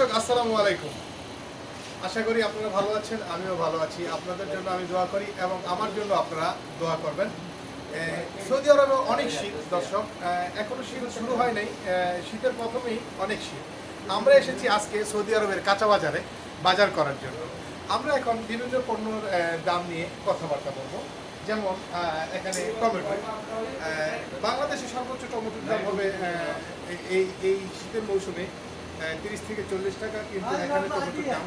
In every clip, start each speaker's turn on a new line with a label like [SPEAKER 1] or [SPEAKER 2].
[SPEAKER 1] দর্শক আসসালামু আলাইকুম। আশা করি আপনারা ভালো আছেন, আমিও ভালো আছি। আপনাদের জন্য আমি দোয়া করি এবং আমার জন্য আপনারা দোয়া করবেন। সৌদি আরবে অনেক শীত দর্শক, এখনো শীত শুরু হয় নাই, শীতের প্রথমেই অনেক শীত। আমরা এসেছি আজকে সৌদি আরবের কাঁচা বাজারে বাজার করার জন্য। আমরা এখন বিভিন্ন পণ্যর দাম নিয়ে কথাবার্তা বলবো। যেমন এখানে টমেটো, বাংলাদেশে সর্বোচ্চ টমেটোর দাম হবে এই শীতের মৌসুমে 30 থেকে 40 টাকা, কিন্তু এখানে টমেটোর দাম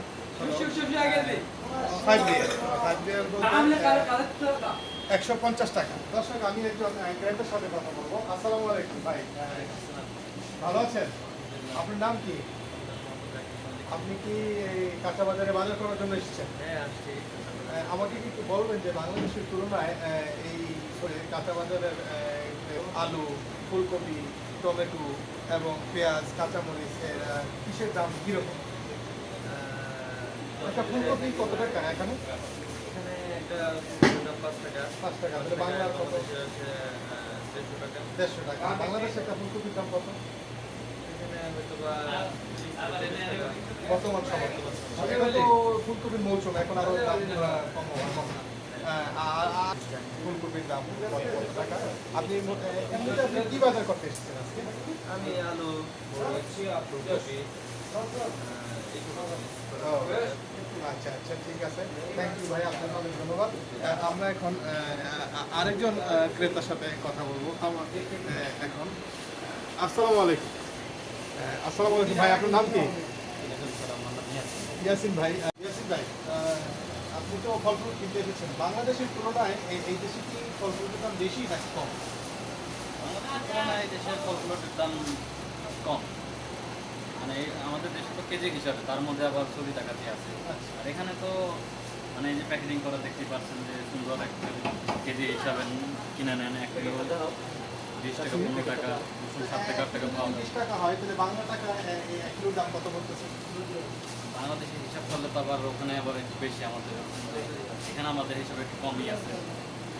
[SPEAKER 1] 150 টাকা। দর্শক আমি একজন ক্রেতার সাথে কথা বলবো। আসসালামু আলাইকুম ভাই, ভালো আছেন? আপনার নাম কি? আপনি কি কাঁচা বাজারে বাজার করার জন্য এসেছেন? আমাকে কি একটু বলবেন যে বাংলাদেশের তুলনায় এই কাঁচা বাজারের আলু, ফুলকপি, টমেটো এবং পেঁয়াজ, কাঁচামরিচ কিসের দাম কীরকম? একটা ফুলকপি কত টাকা এখানে?
[SPEAKER 2] একটা 5 টাকা।
[SPEAKER 1] বাংলার কত? 150 টাকা। বাংলাদেশে একটা ফুলকপির দাম কত? বর্তমান সময় এখন তো ফুলকপির মৌসুম, এখন আরো দাম কম না। ফুলকপির দাম কত টাকা? আপনি কি বাজার করতে এসেছেন আজকে?
[SPEAKER 2] আমি আলু, ফুলকপি,
[SPEAKER 1] আচ্ছা আচ্ছা, ঠিক আছে, থ্যাংক ইউ ভাই, আপনাকে অনেক ধন্যবাদ। আমরা এখন আরেকজন ক্রেতার সাথে কথা বলবো। আমার এখন আসসালামু আলাইকুম। আসসালামু আলাইকুম ভাই, আপনার নাম কি? ইয়াসিন ভাই। ইয়াসিন ভাই, আপনি তো ফল ফ্রুট কিনতে এসেছেন, বাংলাদেশের তুলনায় এই দেশে কি ফল ফ্রুটের দাম বেশি নাকি কম?
[SPEAKER 2] এই দেশের ফলগুলোর দাম কম, মানে আমাদের দেশে তো কেজি হিসাবে, তার মধ্যে আবার 40 টাকা দিয়ে আছে। আর এখানে তো মানে এই যে প্যাকেজিং করা দেখতেই পাচ্ছেন যে সুন্দর একটা কেজি হিসাবে কিনে নেন। 1 কিলো 20 টাকা, 15 টাকা, 7 টাকা, 8 টাকা পাওয়া যায়।
[SPEAKER 1] 20 টাকা হয়, তাহলে বাংলা টাকা 1 কিলোর দাম কত বলতেছে?
[SPEAKER 2] বাংলাদেশের হিসাব করলে তো আবার ওখানে আবার একটু বেশি, আমাদের এখানে আমাদের হিসাবে একটু কমই আছে।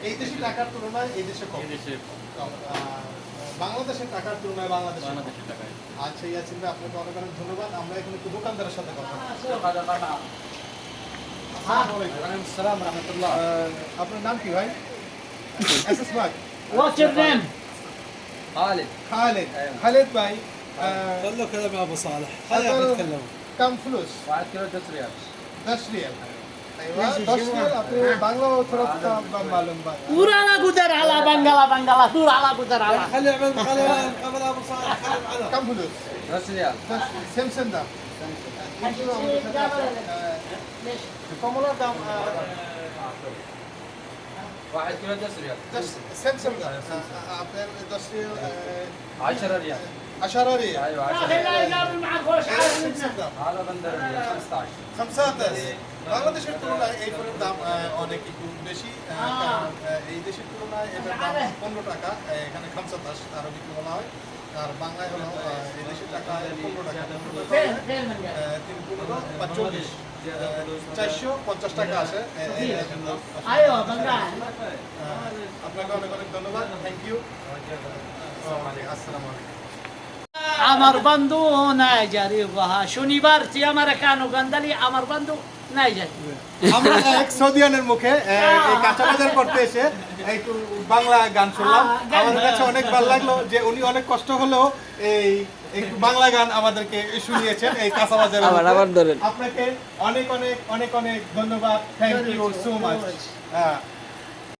[SPEAKER 1] এই দেশি টাকার তুলনায় এই দেশে কম।
[SPEAKER 2] এই দেশে
[SPEAKER 1] বাংলাদেশের টাকার তুলনায় বাংলাদেশের
[SPEAKER 2] টাকায়।
[SPEAKER 1] আচ্ছা ইয়াসিন ভাই, আপনাকে অনেক অনেক ধন্যবাদ। আমরা এখন একটু দোকানদারের সাথে কথা বলবো।
[SPEAKER 2] আসসালামু রাহমাতুল্লাহ।
[SPEAKER 1] আপনার নাম কি ভাই? এসএস ভাই।
[SPEAKER 3] What's your name?
[SPEAKER 2] Khalid.
[SPEAKER 1] Khaled. Khaled ভাই,
[SPEAKER 4] خلوا كلام يا ابو صالح،
[SPEAKER 1] هذا-
[SPEAKER 4] خلينا نتكلم.
[SPEAKER 1] কাম ফ্লুস
[SPEAKER 2] 1 কিলো 10 রিয়াল।
[SPEAKER 1] 10 রিয়াল। ايوه 10 রিয়াল। আপনি বাংলা থোড়া মালুম Baat.
[SPEAKER 3] Pura ala gudar ala Bangala, pura ala gudar ala.
[SPEAKER 4] خلي يعمل قبل ابو صالح، خلي معنا.
[SPEAKER 1] কাম ফ্লুস
[SPEAKER 2] 10 রিয়াল।
[SPEAKER 1] সেম দাম। কিন্তু আমাদের সাথে আছে, কমলার দাম
[SPEAKER 2] 1 কিলো 10 রিয়াল।
[SPEAKER 1] সেম দাম। আপনার 10 রিয়াল
[SPEAKER 2] 10 রিয়াল।
[SPEAKER 1] 10 রিয়াল।
[SPEAKER 2] ايوه
[SPEAKER 3] يا
[SPEAKER 2] 10
[SPEAKER 3] اخي لا
[SPEAKER 2] ريال.
[SPEAKER 3] يجاوب معك وش عارف انت.
[SPEAKER 1] সেম দাম।
[SPEAKER 2] هذا بندر 15.
[SPEAKER 1] 15। বাংলাদেশের তুলনায় এই ফলের দাম অনেক একটু বেশি, কারণ এই দেশের তুলনায় এটার দাম 15 টাকা, এখানে 15 আরবিতে বলা হয়, আর বাংলায় হলো এই দেশের টাকা 15 টাকা।
[SPEAKER 3] فين من قال؟
[SPEAKER 1] 3 15 বা 40, 450 টাকা আসে।
[SPEAKER 3] ايوه بنقال.
[SPEAKER 1] আপনাকে অনেক অনেক ধন্যবাদ, থ্যাংক ইউ। আসসালামু আলাইকুম।
[SPEAKER 3] আমার বন্ধু নাই জারি বাহা শনিবার তি আমার কানো গন্দালি আমার বন্ধু নাই জারি।
[SPEAKER 1] আমরা এক সৌদিয়ানের মুখে এই কাঁচা বাজার করতে এসে একটু বাংলা গান শুনলাম। আমাদের কাছে অনেক ভালো লাগলো যে উনি অনেক কষ্ট হলেও এই একটু বাংলা গান আমাদেরকে শুনিয়েছেন এই কাঁচা বাজারে। আপনাকে অনেক অনেক অনেক অনেক ধন্যবাদ, থ্যাংক ইউ সো মাচ।